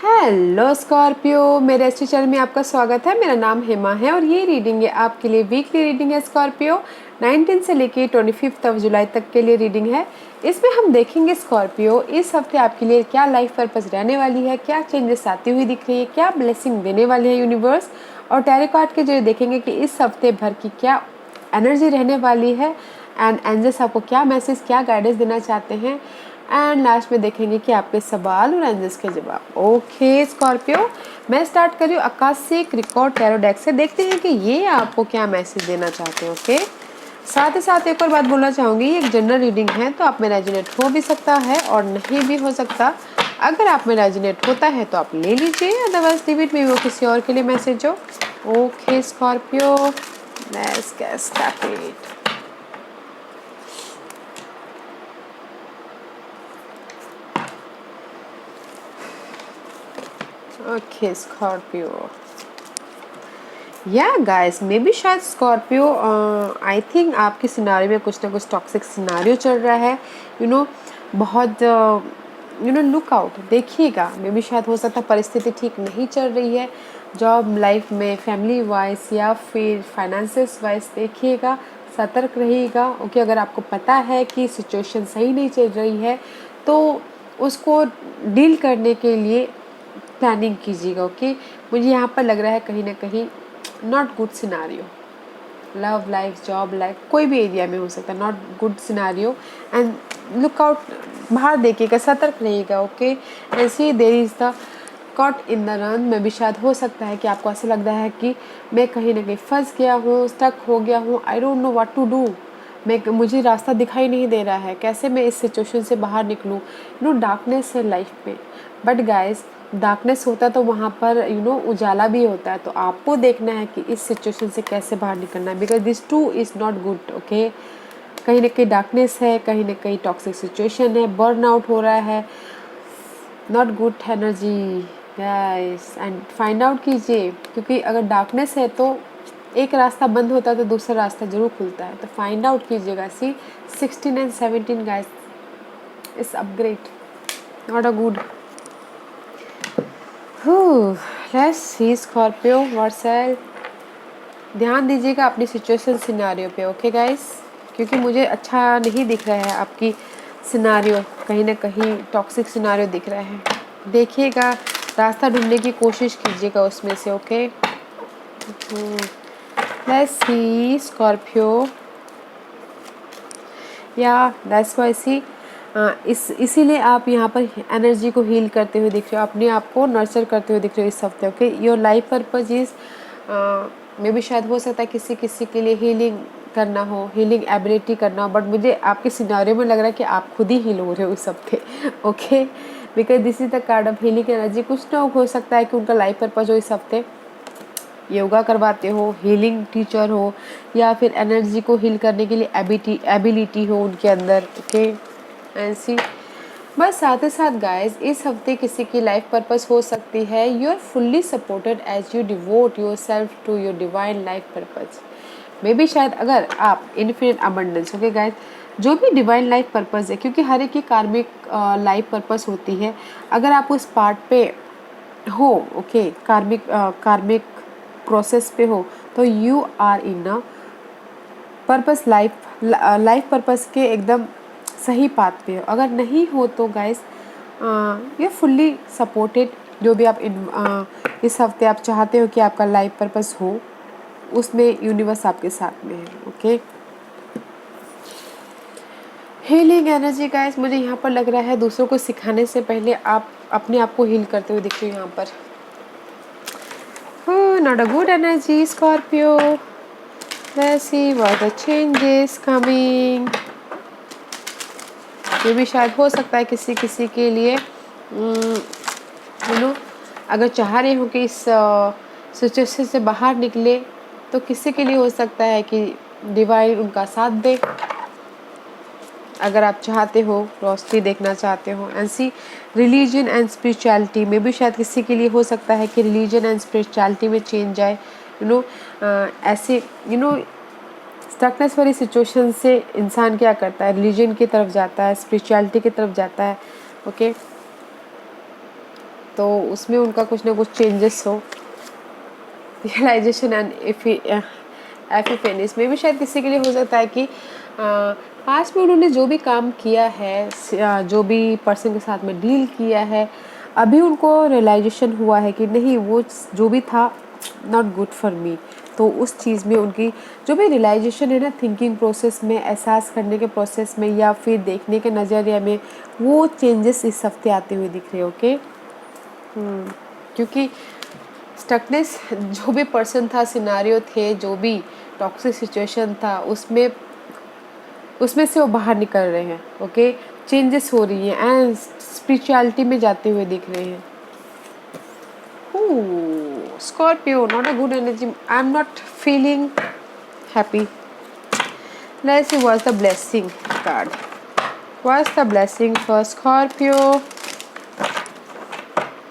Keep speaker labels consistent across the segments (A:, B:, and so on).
A: Hello Scorpio, मेरे astro channel में आपका स्वागत है। मेरा नाम हेमा है और ये रीडिंग है आपके लिए वीकली रीडिंग है स्कॉर्पियो। 19 से लेके 25 जुलाई तक के लिए रीडिंग है। इसमें हम देखेंगे स्कॉर्पियो इस हफ्ते आपके लिए क्या लाइफ पर्पस रहने वाली है, क्या चेंजेस आती हुई दिख रही है, क्या ब्लेसिंग देने वाली है यूनिवर्स। और टैरो कार्ड के जरिए देखेंगे कि इस हफ्ते भर की क्या एनर्जी रहने वाली है एंड एंजल्स आपको क्या मैसेज, क्या गाइडेंस देना चाहते हैं। एंड लास्ट में देखेंगे कि आपके सवाल और एंजल्स के जवाब। ओके स्कॉर्पियो, मैं स्टार्ट कर रही हूँ आकाशिक रिकॉर्ड टैरो डेक से। देखते हैं कि ये आपको क्या मैसेज देना चाहते हैं। ओके, साथ ही साथ एक और बात बोलना चाहूँगी, ये एक जनरल रीडिंग है तो आप में रेजोनेट हो भी सकता है और नहीं भी हो सकता। अगर आप में रेजोनेट होता है तो आप ले लीजिए, अदरवाइज लिमिट में वो किसी और के लिए मैसेज हो। Okay Scorpio, let's get started. Okay Scorpio, या गाइस मे बी शायद स्कॉर्पियो आई थिंक आपके सिनारियो में कुछ ना कुछ टॉक्सिक सिनारियो चल रहा है। बहुत लुक आउट, देखिएगा। मे बी शायद हो सकता है परिस्थिति ठीक नहीं चल रही है जॉब लाइफ में, फैमिली वाइज या फिर फाइनेंसिस वाइज। देखिएगा, सतर्क रहिएगा। ओके, अगर आपको पता है कि सिचुएशन सही नहीं चल रही है तो उसको डील करने के लिए प्लानिंग कीजिएगा। ओके, मुझे यहाँ पर लग रहा है कहीं ना कहीं not good scenario, love life, job life, कोई भी एरिया में हो सकता है not good scenario. And look out, बाहर देखिएगा, सतर्क रहिएगा। ओके, ऐसे there is the caught in the run में भी शायद हो सकता है कि आपको ऐसा लग रहा है कि मैं कहीं ना कहीं फंस गया हूँ, स्टक हो गया हूँ, I don't know what to do. मुझे रास्ता दिखाई नहीं दे रहा है, कैसे मैं इस सिचुएशन से बाहर निकलूँ। डार्कनेस है लाइफ में, बट गाइज डार्कनेस होता है तो वहाँ पर उजाला भी होता है। तो आपको देखना है कि इस सिचुएशन से कैसे बाहर निकलना है, because this two is not good. Okay, कहीं ना कहीं डार्कनेस है, कहीं ना कहीं टॉक्सिक सिचुएशन है, बर्न आउट हो रहा है, not good energy guys. And find out कीजिए, क्योंकि अगर डार्कनेस है तो एक रास्ता बंद होता है तो दूसरा रास्ता जरूर खुलता है। तो फाइंड आउट कीजिएगा। सी 16 and 17 guys is upgrade, not a good. Let's see Scorpio WhatsApp. ध्यान दीजिएगा अपनी सिचुएशन सिनारियो पे। ओके गाइस, क्योंकि मुझे अच्छा नहीं दिख रहा है आपकी सिनारियो, कहीं ना कहीं टॉक्सिक सिनारियो दिख रहा है। देखिएगा, रास्ता ढूंढने की कोशिश कीजिएगा उसमें से। ओके, लेट्स सी स्कॉर्पियो, या दैट्स वाई सी इसीलिए आप यहाँ पर एनर्जी को हील करते हुए दिख रहे हो, अपने आप को नर्चर करते हुए दिख रहे हो इस हफ्ते। Okay, your life purpose is मे भी शायद हो सकता है किसी किसी के लिए हीलिंग करना हो, हीलिंग एबिलिटी करना हो, बट मुझे आपके सिनारियो में लग रहा है कि आप खुद ही हील हो रहे हो इस हफ्ते। Okay, because this is the card of healing energy. कुछ ना हो सकता है कि उनका लाइफ पर्पज हो इस हफ्ते, योगा करवाते हो, हीलिंग टीचर हो, या फिर एनर्जी को हील करने के लिए एबिलिटी हो उनके अंदर। ओके, ऐसी बस। साथ ही साथ गाइज इस हफ्ते किसी की लाइफ पर्पस हो सकती है you are fully supported as you devote your self to your divine life purpose. May B शायद अगर आप इनफिनिट अबंडेंस। ओके गाइज, जो भी डिवाइन लाइफ पर्पस है, क्योंकि हर एक की कार्मिक लाइफ पर्पस होती है, अगर आप उस पार्ट पे हो, ओके, कार्मिक प्रोसेस पे हो, तो you are in a purpose life purpose के एकदम सही पाथ पे हो। अगर नहीं हो तो गाइस ये फुल्ली सपोर्टेड। जो भी आप इस हफ्ते आप चाहते हो कि आपका लाइफ पर्पस हो, उसमें यूनिवर्स आपके साथ में है। ओके, हीलिंग एनर्जी गाइस मुझे यहाँ पर लग रहा है दूसरों को सिखाने से पहले आप अपने आप को हील करते हुए दिख रहे हो यहाँ पर। Not a good energy Scorpio. Let's see what the changes coming. ये भी शायद हो सकता है किसी किसी के लिए अगर चाह रहे हो कि इस सिचुएशन से बाहर निकले, तो किसी के लिए हो सकता है कि डिवाइन उनका साथ दे। अगर आप चाहते हो, रोशनी देखना चाहते हो, and see religion and spirituality में भी शायद किसी के लिए हो सकता है कि रिलीजन एंड स्पिरिचुअलिटी में चेंज आए। ऐसे स्टकनेस वाली सिचुएशन से इंसान क्या करता है, रिलीजन की तरफ जाता है, स्पिरिचुअलिटी की तरफ जाता है। ओके, तो उसमें उनका कुछ ना कुछ चेंजेस हो, रियलाइजेशन एंड एपिफेनीज में भी शायद किसी के लिए हो सकता है कि पास्ट में उन्होंने जो भी काम किया है, जो भी पर्सन के साथ में डील किया है, अभी उनको रियलाइजेशन हुआ है कि नहीं, वो जो भी था नॉट गुड फॉर मी। तो उस चीज़ में उनकी जो भी रियलाइजेशन है ना, थिंकिंग प्रोसेस में, एहसास करने के प्रोसेस में, या फिर देखने के नज़रिया में, वो चेंजेस इस हफ्ते आते हुए दिख रहे हैं। ओके, क्योंकि स्टकनेस, जो भी पर्सन था, सिनारियो थे, जो भी टॉक्सिक सिचुएशन था, उसमें से वो बाहर निकल रहे हैं। ओके, चेंजेस हो रही हैं एंड स्पिरिचुअलिटी में जाते हुए दिख रहे हैं। Scorpio, not a good energy. I'm not feeling happy. Let's see what's the blessing card. What's the blessing for Scorpio?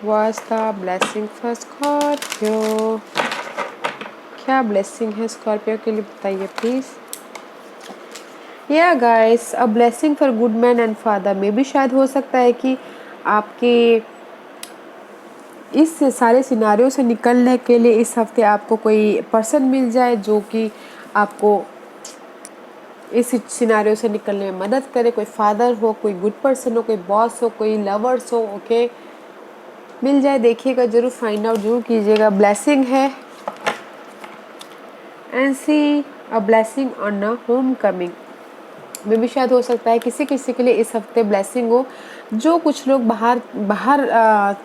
A: What's the blessing for Scorpio? क्या blessing है Scorpio के लिए, बताइए please. Yeah guys, a blessing for good man and father में भी शायद हो सकता है कि आपके इस सारे सिनारियों से निकलने के लिए इस हफ्ते आपको कोई पर्सन मिल जाए जो कि आपको इस सिनारियों से निकलने में मदद करे। कोई फादर हो, कोई गुड पर्सन हो, कोई बॉस हो, कोई लवर्स हो। ओके, मिल जाए, देखिएगा जरूर, फाइंड आउट जरूर कीजिएगा। ब्लेसिंग है and see a blessing on a home coming में भी शायद हो सकता है किसी किसी के लिए इस हफ्ते ब्लेसिंग हो। जो कुछ लोग बाहर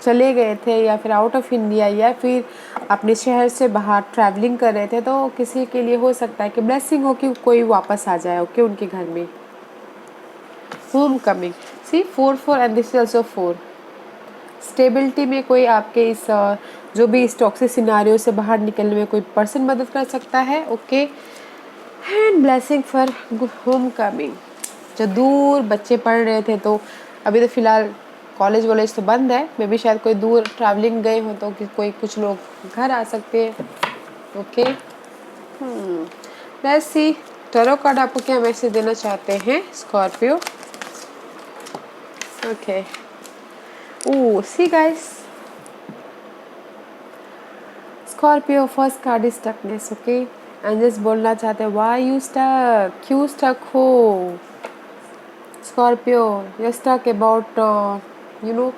A: चले गए थे, या फिर आउट ऑफ इंडिया, या फिर अपने शहर से बाहर ट्रैवलिंग कर रहे थे, तो किसी के लिए हो सकता है कि ब्लेसिंग हो कि कोई वापस आ जाए। ओके, उनके घर में home coming. See 4 and this is also 4। Stability में कोई आपके इस जो भी इस टॉक्सिक सिनारियो से बाहर निकलने में कोई पर्सन मदद कर सकता है। Okay, and blessing for home coming. जो दूर बच्चे पढ़ रहे थे, तो अभी तो फिलहाल कॉलेज तो बंद है, मे भी शायद कोई दूर ट्रैवलिंग गए हो तो कि कोई कुछ लोग घर आ सकते हैं। Okay, let's see tarot card आपको क्या मैसेज देना चाहते हैं Scorpio. Okay, oh see guys, Scorpio first card is stuckness. Okay, angels बोलना चाहते हैं व्हाई यू स्टक, क्यों स्टक हो Scorpio. You stuck about you know,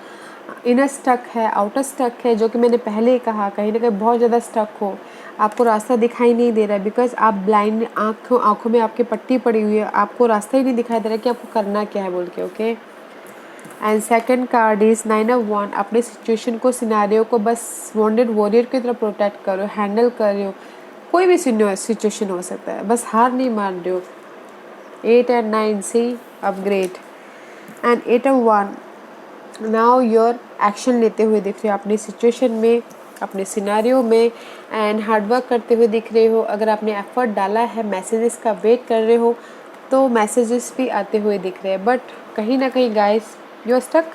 A: inner stuck है, आउटर स्टक है, जो कि मैंने पहले ही कहा, कहीं ना कहीं बहुत ज़्यादा स्टक हो, आपको रास्ता दिखाई नहीं दे रहा है, बिकॉज आप ब्लाइंड, आँखों में आपकी पट्टी पड़ी हुई है, आपको रास्ता ही नहीं दिखाई दे रहा है कि आपको करना क्या है बोल के। Okay, and second card is 9 of one. अपने सिचुएशन को, सिनारियो को बस वॉन्डेड वॉरियर की तरह प्रोटेक्ट करो, हैंडल कर रहे हो। कोई भी सिचुएशन हो सकता है, बस हार नहीं मान रहे हो। 8 and 9 see upgrade and 8 of one. Now your action लेते हुए दिख रहे हो अपनी सिचुएशन में, अपने सिनारियो में, एंड हार्डवर्क करते हुए दिख रहे हो। अगर आपने एफर्ट डाला है, मैसेजेस का वेट कर रहे हो, तो मैसेजेस भी आते हुए दिख रहे हैं। बट कहीं ना कहीं guys you are stuck,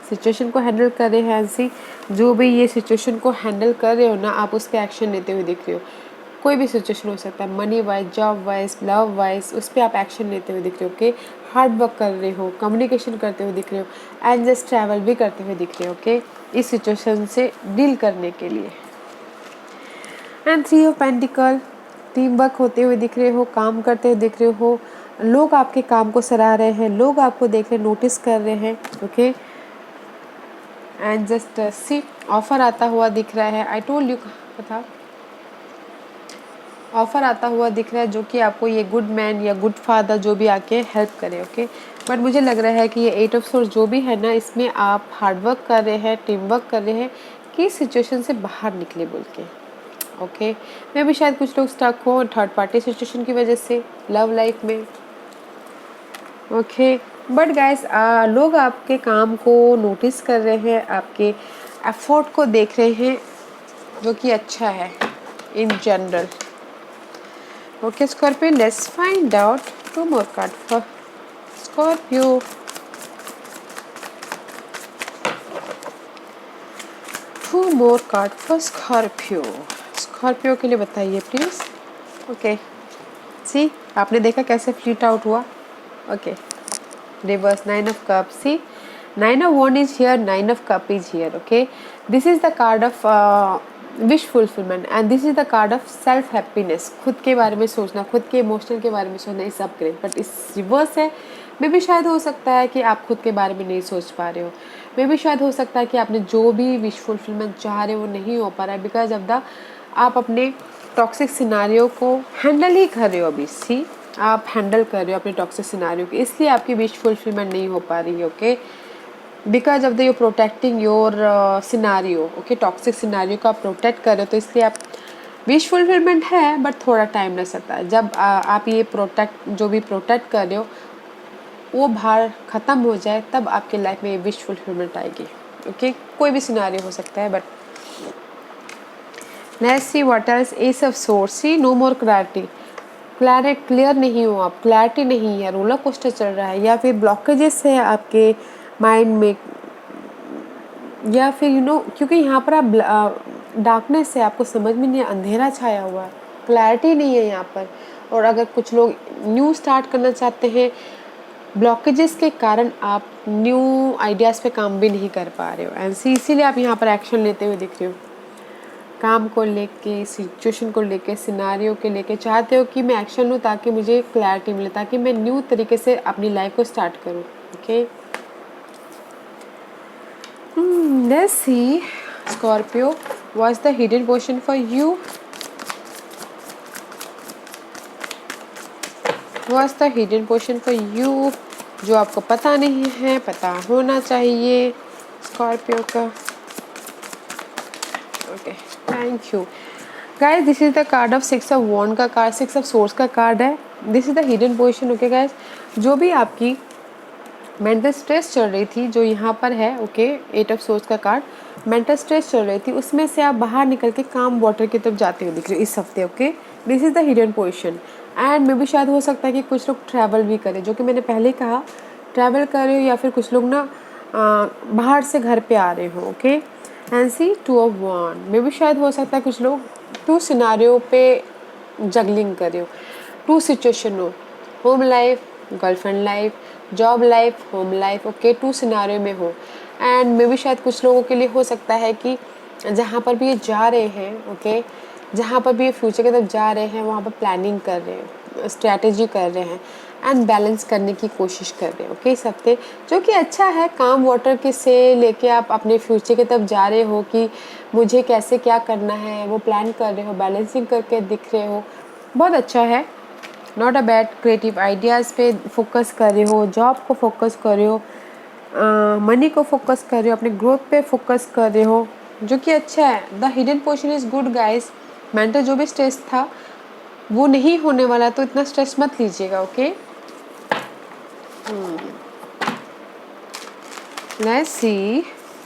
A: situation को हैंडल कर रहे हैं। ऐसी जो भी ये सिचुएशन को हैंडल कर रहे हो ना, आप उस पर एक्शन लेते हुए दिख रहे हो। कोई भी सिचुएशन हो सकता है, money wise, job wise, love wise, उस पर आप एक्शन लेते हुए दिख रहे हो। ओके, हार्ड वर्क कर रहे हो, कम्युनिकेशन करते हुए दिख रहे हो, एंड जस्ट ट्रैवल भी करते हुए दिख रहे हो। ओके, इस सिचुएशन से डील करने के लिए। And 3 of pentacle, team work होते हुए दिख रहे हो, काम करते हुए दिख रहे हो, लोग आपके काम को सराह रहे हैं, लोग आपको देख रहे, नोटिस कर रहे हैं। Okay, and just see offer आता हुआ दिख रहा है। आई टोल्ड यू था, ऑफर आता हुआ दिख रहा है, जो कि आपको ये गुड मैन या गुड फादर जो भी आके हेल्प करे। ओके, बट मुझे लग रहा है कि ये 8 ऑफ सोर्स जो भी है ना, इसमें आप हार्डवर्क कर रहे हैं, टीम वर्क कर रहे हैं कि सिचुएशन से बाहर निकले बोल के। ओके, मैं भी शायद कुछ लोग स्टक हो थर्ड पार्टी सिचुएशन की वजह से लव लाइफ में। ओके, बट गाइस लोग आपके काम को नोटिस कर रहे हैं, आपके एफर्ट को देख रहे हैं, जो कि अच्छा है in general. Okay Scorpio, let's find out 2 more card for Scorpio. Two more card for Scorpio. Scorpio के लिए बताइए प्लीज। ओके, सी आपने देखा कैसे फ्लीट आउट हुआ। Okay, reverse 9 of cup. See 9 of Wands is here, 9 of Cup is here. Okay, this is the card of wish fulfillment and this is the card of self happiness. खुद के बारे में सोचना, खुद के emotional के बारे में सोचना इस अपग्रेड, बट इस रिवर्स है। मे भी शायद हो सकता है कि आप खुद के बारे में नहीं सोच पा रहे हो। मे भी शायद हो सकता है कि आपने जो भी विश फुलफिलमेंट चाह रहे हो वो नहीं हो पा रहा है, बिकॉज ऑफ द आप अपने टॉक्सिक सिनारियो को हैंडल ही कर रहे हो। अभी सी आप हैंडल कर रहे हो अपने टॉक्सिक सिनारियो को, इसलिए आपकी विश फुलफिलमेंट नहीं हो पा रही है। Okay, because of the you protecting your scenario. Okay, toxic scenario को आप प्रोटेक्ट कर रहे हो, तो इसलिए आप विश फुलफिलमेंट है बट थोड़ा टाइम लग सकता है। जब आप ये प्रोटेक्ट जो भी प्रोटेक्ट कर रहे हो वो भार ख़त्म हो जाए तब आपके लाइफ में ये विश फुलफिलमेंट आएगी। ओके, कोई भी सिनारियो हो सकता है। But let's see what else. Ace of swords, see no more clarity. Clear नहीं हो आप, क्लैरिटी नहीं है, रोलर कोस्टर चल रहा है, या फिर ब्लॉकेजेस है आपके माइंड में, या फिर क्योंकि यहाँ पर आप डार्कनेस है, आपको समझ में नहीं, अंधेरा छाया हुआ है, क्लैरिटी नहीं है यहाँ पर। और अगर कुछ लोग न्यू स्टार्ट करना चाहते हैं, ब्लॉकेजेस के कारण आप न्यू आइडियाज़ पे काम भी नहीं कर पा रहे हो एंड इसीलिए आप यहाँ पर एक्शन लेते हुए दिख रहे हो। काम को लेके, सिचुएशन को लेके, सिनारियो के लेके चाहते हो कि मैं एक्शन लूँ ताकि मुझे क्लैरिटी मिले, ताकि मैं न्यू तरीके से अपनी लाइफ को स्टार्ट करूँ। Okay, let's see Scorpio, what's the hidden portion for you? What's the hidden portion for you? जो आपको पता नहीं है, पता होना चाहिए स्कॉर्पियो का। Okay, thank you guys. This is the card of 6 of wand का कार्ड, 6 ऑफ सोर्स का कार्ड है। This is the hidden position. Okay guys, जो भी आपकी मेंटल स्ट्रेस चल रही थी, जो यहाँ पर है, ओके, 8 ऑफ सोर्स का कार्ड, मेंटल स्ट्रेस चल रही थी, उसमें से आप बाहर निकल के काम वाटर की तरफ जाते हुए दिख रहे हो इस हफ्ते। Okay, this is the hidden position and मे भी शायद हो सकता है कि कुछ लोग ट्रैवल भी करें, जो कि मैंने पहले कहा, ट्रैवल कर रहे हो, या फिर कुछ लोग ना बाहर से घर पे आ रहे हो। ओके, एंड सी 2 ऑफ वॉन्ड, मे भी शायद हो सकता है कुछ लोग 2 सिनारियो पे जगलिंग कर रहे हो, 2 सिचुएशन हो, home life, girlfriend life, job life, home life. Okay, 2 scenario में हो एंड मे भी शायद कुछ लोगों के लिए हो सकता है कि जहाँ पर भी ये जा रहे हैं, ओके, जहाँ पर भी ये फ्यूचर की तरफ जा रहे हैं, वहाँ पर प्लानिंग कर रहे हैं, स्ट्रैटेजी कर रहे हैं एंड बैलेंस करने की कोशिश कर रहे हैं। ओके, इस हफ्ते, जो कि अच्छा है, काम वाटर के से लेके आप अपने फ्यूचर की तरफ जा रहे हो कि मुझे कैसे क्या करना है, वो प्लान कर रहे हो, बैलेंसिंग करके दिख रहे हो, बहुत अच्छा है। Not a bad. Creative ideas पे फोकस कर रहे हो, जॉब को फोकस कर रहे हो, मनी को फोकस कर रहे हो, अपने ग्रोथ पे फोकस कर रहे हो, जो कि अच्छा है। The hidden portion is good guys. Mental जो भी स्ट्रेस था वो नहीं होने वाला, तो इतना स्ट्रेस मत लीजिएगा। Okay, let's see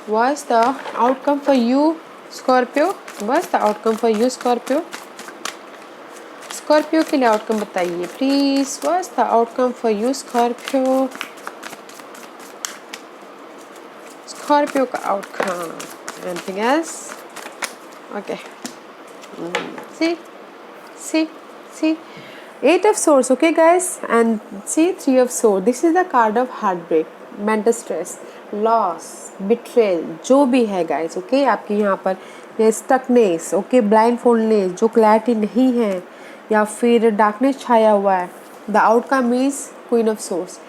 A: what's the outcome for you Scorpio. What's the outcome for you Scorpio? Scorpio के लिए आउटकम बताइए please. What's the outcome for you Scorpio? Scorpio का outcome, anything else? Okay, see 8 of swords. Okay guys, and see 3 of swords. This is the card of heartbreak, mental stress, loss, betrayal, जो भी है guys. Okay, आपकी यहाँ पर stuckness, okay, ब्लाइंडफोल्डनेस, जो clarity नहीं है, या फिर डार्कनेस छाया हुआ है। The outcome is queen of source.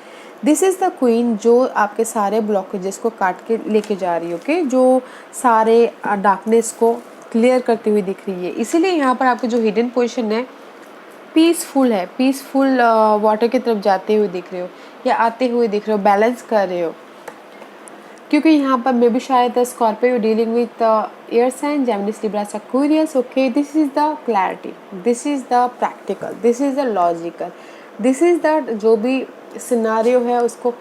A: This is the queen जो आपके सारे ब्लॉकेजेस को काट के लेके जा रही है। ओके, जो सारे डार्कनेस को क्लियर करती हुई दिख रही है। इसीलिए यहाँ पर आपकी जो हिडन पोजीशन है पीसफुल है, पीसफुल वाटर की तरफ जाते हुए दिख रहे हो या आते हुए दिख रहे हो, बैलेंस कर रहे हो, क्योंकि यहाँ पर मे भी शायद Scorpio dealing with air sign, Gemini, Libra, Aquarius. Okay, this is the clarity, this is the practical, this is the logical, this is the जो भी सिनारियो है उसको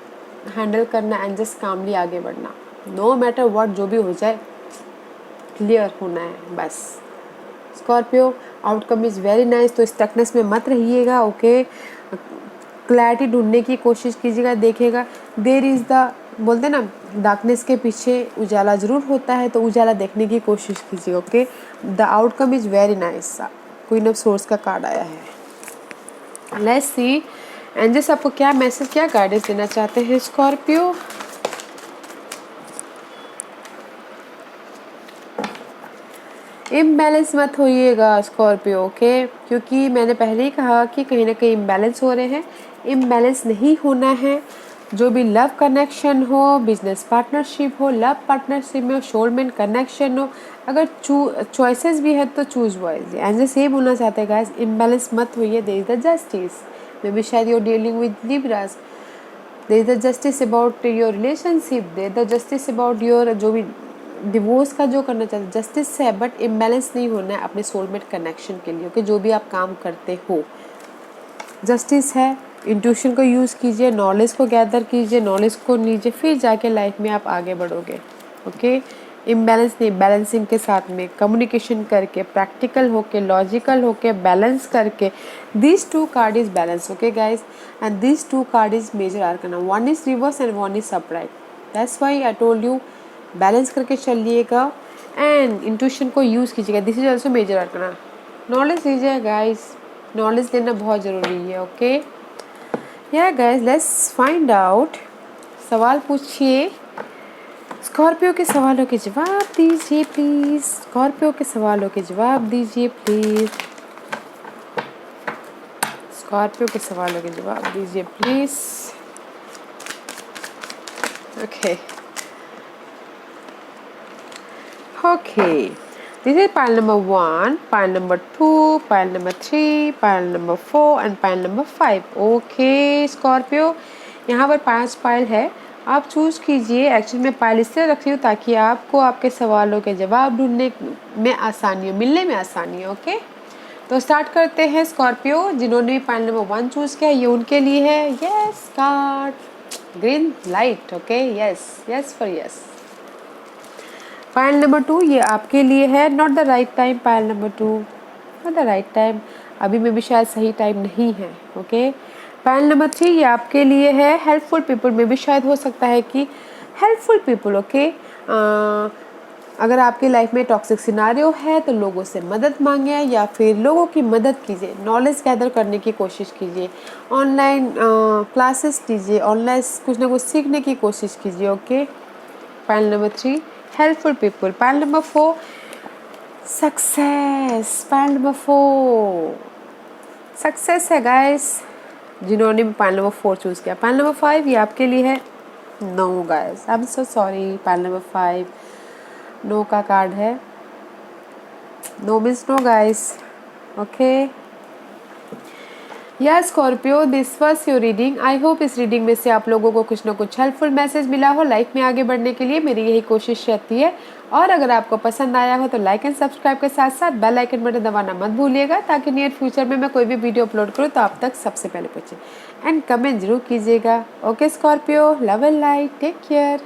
A: हैंडल करना एंड जस्ट कामली आगे बढ़ना, नो मैटर व्हाट, जो भी हो जाए क्लियर होना है बस। Scorpio, outcome is very nice. तो स्टकनेस में मत रहिएगा। ओके, क्लैरिटी ढूंढने की कोशिश कीजिएगा, देखिएगा देयर इज़ द, बोलते ना, डार्कनेस के पीछे उजाला ज़रूर होता है, तो उजाला देखने की कोशिश कीजिए। Okay, the outcome is very nice. Queen of swords का कार्ड आया है। लेट्स सी एंजल्स आपको क्या मैसेज, क्या गाइडेंस देना चाहते हैं स्कॉर्पियो। इम्बैलेंस मत होइएगा स्कॉर्पियो, ओके, क्योंकि मैंने पहले ही कहा कि कहीं ना कहीं इम्बैलेंस हो रहे हैं। इम्बैलेंस नहीं होना है। जो भी लव कनेक्शन हो, बिजनेस पार्टनरशिप हो, लव पार्टनरशिप में सोलमेट कनेक्शन हो, अगर चॉइसेस भी है तो चूज वाइज। एंड से बोलना चाहते हैं गाइस, इम्बैलेंस मत होइए। There is the justice. May be शायद you are dealing with Libras, there is the justice about your relationship, there is the justice about your जो भी डिवोर्स का जो करना चाहते हैं, जस्टिस है, बट इम्बैलेंस नहीं होना है अपने सोलमेट कनेक्शन के लिए, ओके, जो भी आप काम करते हो जस्टिस है। इंट्यूशन को यूज़ कीजिए, नॉलेज को गैदर कीजिए, नॉलेज को लीजिए, फिर जाके लाइफ में आप आगे बढ़ोगे, ओके। इम्बैलेंस नहीं, बैलेंसिंग के साथ में कम्युनिकेशन करके, प्रैक्टिकल होके, लॉजिकल होके, बैलेंस करके, this two card is balance, okay guys, and this two card is major arcana, one is reverse and one is upright. That's why I told you balance करके चलिएगा and intuition को use कीजिएगा। This is also major arcana. Knowledge लीजिए guys, knowledge लेना बहुत ज़रूरी है, okay. Yeah guys let's find out. सवाल पूछिए, स्कॉर्पियो के सवालों के जवाब दीजिए प्लीज़, स्कॉर्पियो के सवालों के जवाब दीजिए प्लीज़, स्कॉर्पियो के सवालों के जवाब दीजिए please, okay okay. This is pile number 1, pile number 2, pile number 3, pile number 4 and pile number 5. Okay, Scorpio, यहाँ पर 5 पाइल है, आप चूज़ कीजिए। एक्चुअली मैं पाइल इसलिए रखती हूँ ताकि आपको आपके सवालों के जवाब ढूंढने में आसानी हो, मिलने में आसानी हो, ओके। तो स्टार्ट करते हैं। स्कॉर्पियो जिन्होंने पाइल नंबर 1 चूज़ किया, ये उनके लिए है। Yes card, green light, okay, yes yes for yes. Pile number 2 ये आपके लिए है। Not the right time, pile number 2 not the right time, अभी में भी शायद सही टाइम नहीं है, ओके। पाइल नंबर 3 ये आपके लिए है। हेल्पफुल पीपल में भी शायद हो सकता है कि हेल्पफुल पीपल, ओके। अगर आपकी लाइफ में टॉक्सिक सिनारियो है तो लोगों से मदद मांगे या फिर लोगों की मदद कीजिए, नॉलेज गैदर करने की कोशिश कीजिए, ऑनलाइन क्लासेस लीजिए, ऑनलाइन कुछ ना कुछ सीखने की कोशिश कीजिए, okay. Pile number 3 helpful people. Pile number 4 success. Pile number 4 success है गाइस, जिन्होंने भी पाइल नंबर 4 चूज़ किया। पाइल नंबर 5 ये आपके लिए है। No guys, I am so sorry, pile number 5 no का कार्ड है। No means no guys, okay. या Scorpio, this was your reading. I hope इस रीडिंग में से आप लोगों को कुछ ना कुछ हेल्पफुल मैसेज मिला हो। लाइफ में आगे बढ़ने के लिए मेरी यही कोशिश रहती है। और अगर आपको पसंद आया हो तो लाइक एंड सब्सक्राइब के साथ साथ बेल आइकन बटन दबाना मत भूलिएगा, ताकि नियर फ्यूचर में मैं कोई भी वीडियो अपलोड करूँ तो आप तक सबसे पहले पहुँचे। एंड कमेंट जरूर कीजिएगा, okay Scorpio, love and light, take care.